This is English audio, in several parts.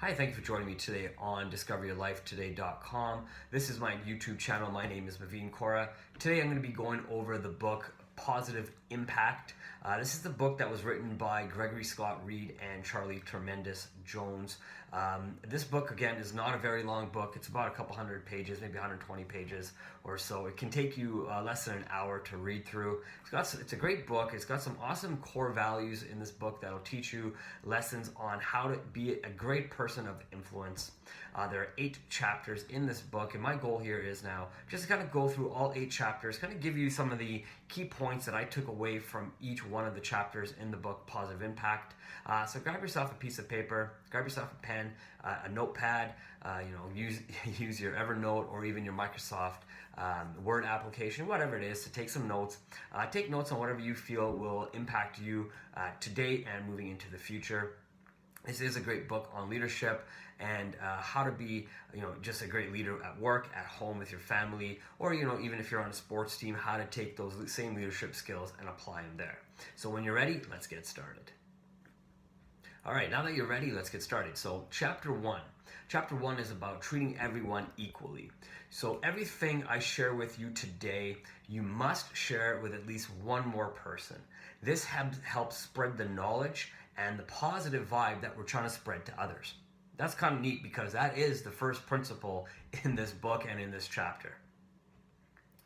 Hi, thank you for joining me today on discoveryourlifetoday.com. This is my YouTube channel. My name is Maveen Kaura. Today I'm going to be going over the book Positive Impact. This is the book that was written by Gregory Scott Reid and Charlie Tremendous Jones. This book, again, is not a very long book. It's about a couple hundred pages, maybe 120 pages or so. It can take you less than an hour to read through. It's a great book. It's got some awesome core values in this book that'll teach you lessons on how to be a great person of influence. There are 8 chapters in this book, and my goal here is now just to kind of go through all 8 chapters, kind of give you some of the key points that I took away from each one of the chapters in the book Positive Impact. So grab yourself a piece of paper, grab yourself a pen, a notepad, use your Evernote or even your Microsoft Word application, whatever it is, to take some notes. Take notes on whatever you feel will impact you today and moving into the future. This is a great book on leadership and how to be, just a great leader at work, at home, with your family, or, even if you're on a sports team, how to take those same leadership skills and apply them there. So when you're ready, let's get started. All right, now that you're ready, let's get started. So chapter 1. Chapter 1 is about treating everyone equally. So everything I share with you today, you must share it with at least one more person. This helps spread the knowledge and the positive vibe that we're trying to spread to others. That's kind of neat because that is the first principle in this book and in this chapter.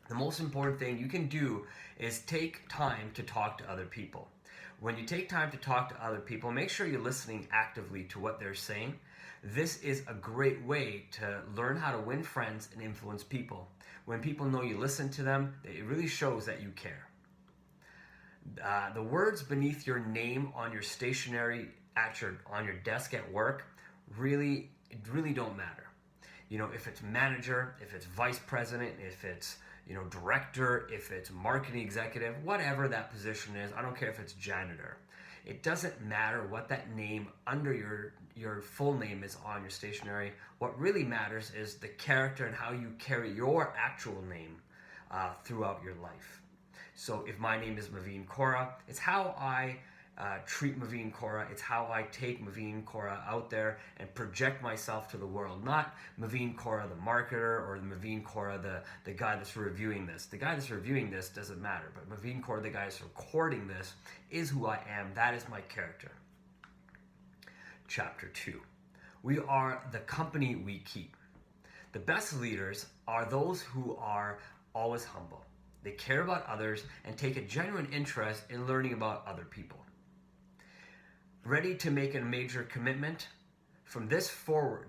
The most important thing you can do is take time to talk to other people. When you take time to talk to other people, make sure you're listening actively to what they're saying. This is a great way to learn how to win friends and influence people. When people know you listen to them, it really shows that you care. The words beneath your name on your stationery on your desk at work really don't matter. If it's manager, if it's vice president, if it's director, if it's marketing executive, whatever that position is, I don't care if it's janitor. It doesn't matter what that name under your full name is on your stationery. What really matters is the character and how you carry your actual name throughout your life. So if my name is Maveen Kaura, it's how I treat Maveen Kaura. It's how I take Maveen Kaura out there and project myself to the world. Not Maveen Kaura, the marketer, or Maveen Kaura, the guy that's reviewing this. The guy that's reviewing this doesn't matter, but Maveen Kaura, the guy that's recording this, is who I am. That is my character. Chapter 2. We are the company we keep. The best leaders are those who are always humble. They care about others and take a genuine interest in learning about other people. Ready to make a major commitment? From this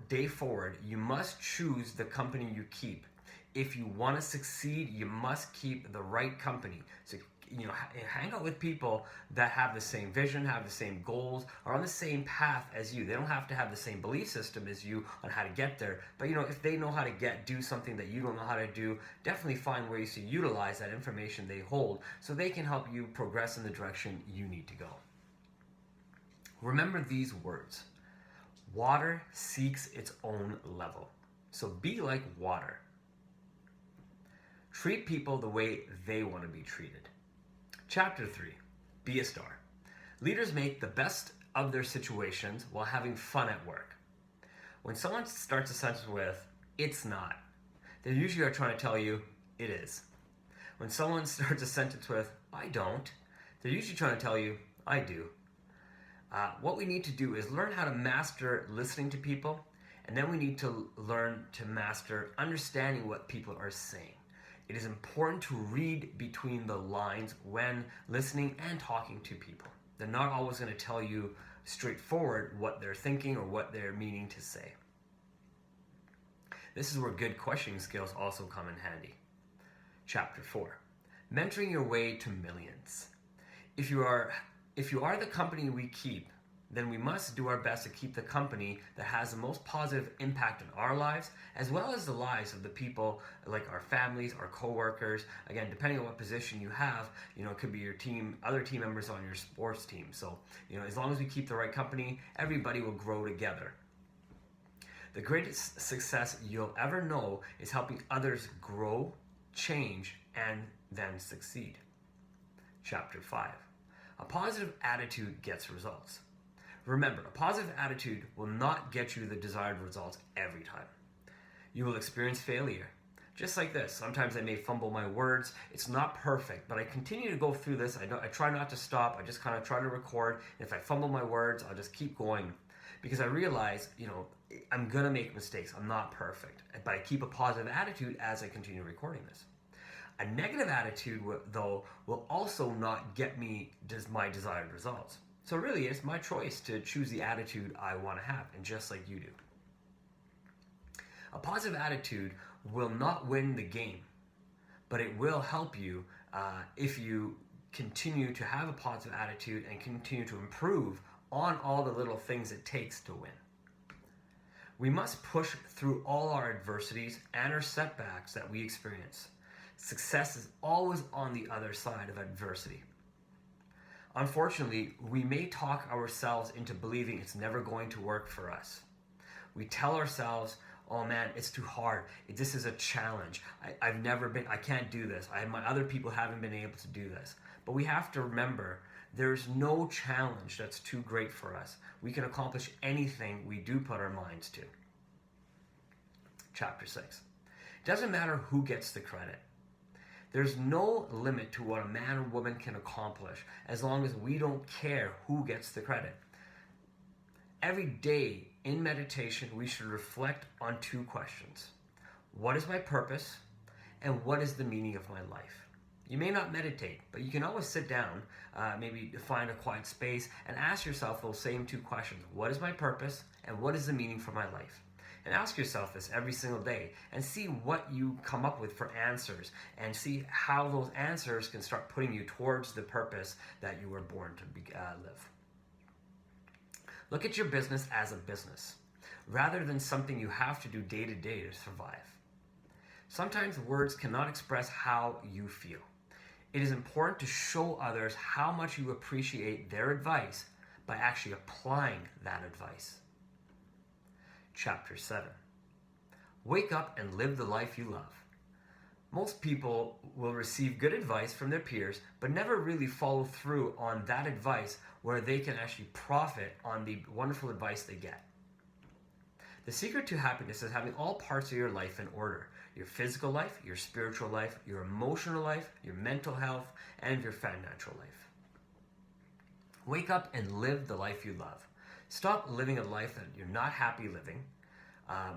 day forward, you must choose the company you keep. If you want to succeed, you must keep the right company. So, hang out with people that have the same vision, have the same goals, are on the same path as you. They don't have to have the same belief system as you on how to get there. But, if they know how to do something that you don't know how to do, definitely find ways to utilize that information they hold so they can help you progress in the direction you need to go. Remember these words. Water seeks its own level. So be like water. Treat people the way they want to be treated. Chapter 3. Be a star. Leaders make the best of their situations while having fun at work. When someone starts a sentence with, "It's not," they usually are trying to tell you, "It is." When someone starts a sentence with, "I don't," they're usually trying to tell you, "I do." What we need to do is learn how to master listening to people, and then we need to learn to master understanding what people are saying. It is important to read between the lines when listening and talking to people. They're not always going to tell you straightforward what they're thinking or what they're meaning to say. This is where good questioning skills also come in handy. Chapter 4. Mentoring your way to millions. If you are the company we keep, then we must do our best to keep the company that has the most positive impact on our lives, as well as the lives of the people like our families, our coworkers. Again, depending on what position you have, it could be your team, other team members on your sports team. So, as long as we keep the right company, everybody will grow together. The greatest success you'll ever know is helping others grow, change, and then succeed. Chapter 5. A positive attitude gets results. Remember, a positive attitude will not get you the desired results every time. You will experience failure. Just like this, sometimes I may fumble my words. It's not perfect, but I continue to go through this. I try not to stop. I just kind of try to record. And if I fumble my words, I'll just keep going because I realize, I'm going to make mistakes. I'm not perfect, but I keep a positive attitude as I continue recording this. A negative attitude, though, will also not get me my desired results. So really, it's my choice to choose the attitude I want to have, and just like you do. A positive attitude will not win the game, but it will help you if you continue to have a positive attitude and continue to improve on all the little things it takes to win. We must push through all our adversities and our setbacks that we experience. Success is always on the other side of adversity. Unfortunately, we may talk ourselves into believing it's never going to work for us. We tell ourselves, oh man, it's too hard. This is a challenge. I can't do this. Other people haven't been able to do this. But we have to remember, there's no challenge that's too great for us. We can accomplish anything we do put our minds to. Chapter 6. It doesn't matter who gets the credit. There's no limit to what a man or woman can accomplish as long as we don't care who gets the credit. Every day in meditation, we should reflect on two questions. What is my purpose? And what is the meaning of my life? You may not meditate, but you can always sit down, maybe find a quiet space, and ask yourself those same two questions. What is my purpose? And what is the meaning for my life? And ask yourself this every single day and see what you come up with for answers and see how those answers can start putting you towards the purpose that you were born to live. Look at your business as a business rather than something you have to do day to day to survive. Sometimes words cannot express how you feel. It is important to show others how much you appreciate their advice by actually applying that advice. Chapter 7. Wake up and live the life you love. Most people will receive good advice from their peers, but never really follow through on that advice where they can actually profit on the wonderful advice they get. The secret to happiness is having all parts of your life in order. Your physical life, your spiritual life, your emotional life, your mental health, and your financial life. Wake up and live the life you love. Stop living a life that you're not happy living.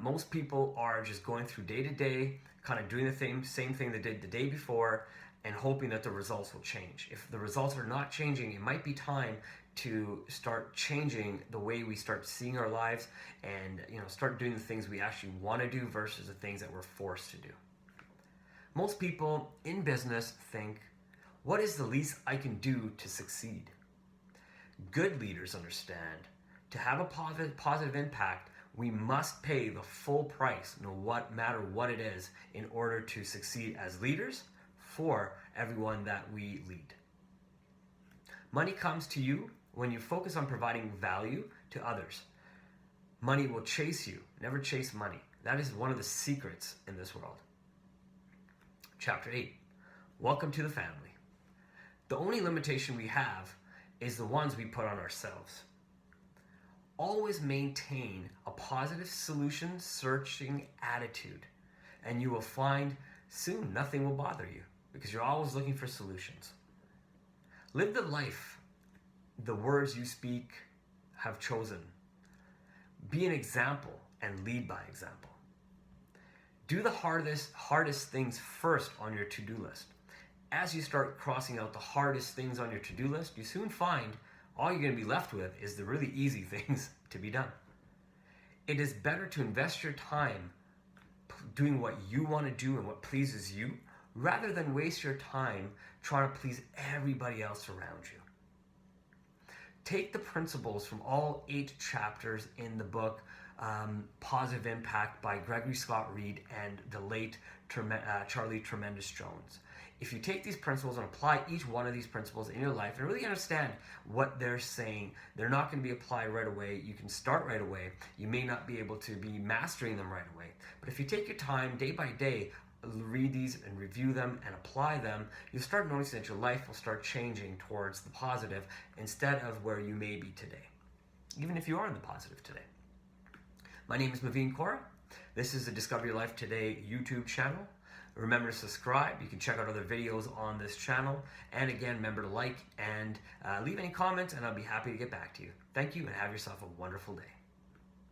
Most people are just going through day to day, kind of doing the same thing they did the day before and hoping that the results will change. If the results are not changing, it might be time to start changing the way we start seeing our lives and start doing the things we actually want to do versus the things that we're forced to do. Most people in business think, what is the least I can do to succeed? Good leaders understand to have a positive impact, we must pay the full price, no matter what it is, in order to succeed as leaders for everyone that we lead. Money comes to you when you focus on providing value to others. Money will chase you, never chase money. That is one of the secrets in this world. Chapter 8. Welcome to the family. The only limitation we have is the ones we put on ourselves. Always maintain a positive solution searching attitude, and you will find soon nothing will bother you because you're always looking for solutions. Live the life the words you speak have chosen. Be an example and lead by example. Do the hardest things first on your to-do list. As you start crossing out the hardest things on your to-do list, you soon find all you're going to be left with is the really easy things to be done. It is better to invest your time doing what you want to do and what pleases you rather than waste your time trying to please everybody else around you. Take the principles from all 8 chapters in the book Positive Impact by Gregory Scott Reid and the late Charlie Tremendous Jones. If you take these principles and apply each one of these principles in your life and really understand what they're saying, they're not going to be applied right away. You can start right away. You may not be able to be mastering them right away. But if you take your time day by day, read these and review them and apply them, you'll start noticing that your life will start changing towards the positive instead of where you may be today. even if you are in the positive today. My name is Maveen Kaura. This is the Discover Your Life Today YouTube channel. Remember to subscribe. You can check out other videos on this channel. And again, remember to like and leave any comments, and I'll be happy to get back to you. Thank you, and have yourself a wonderful day.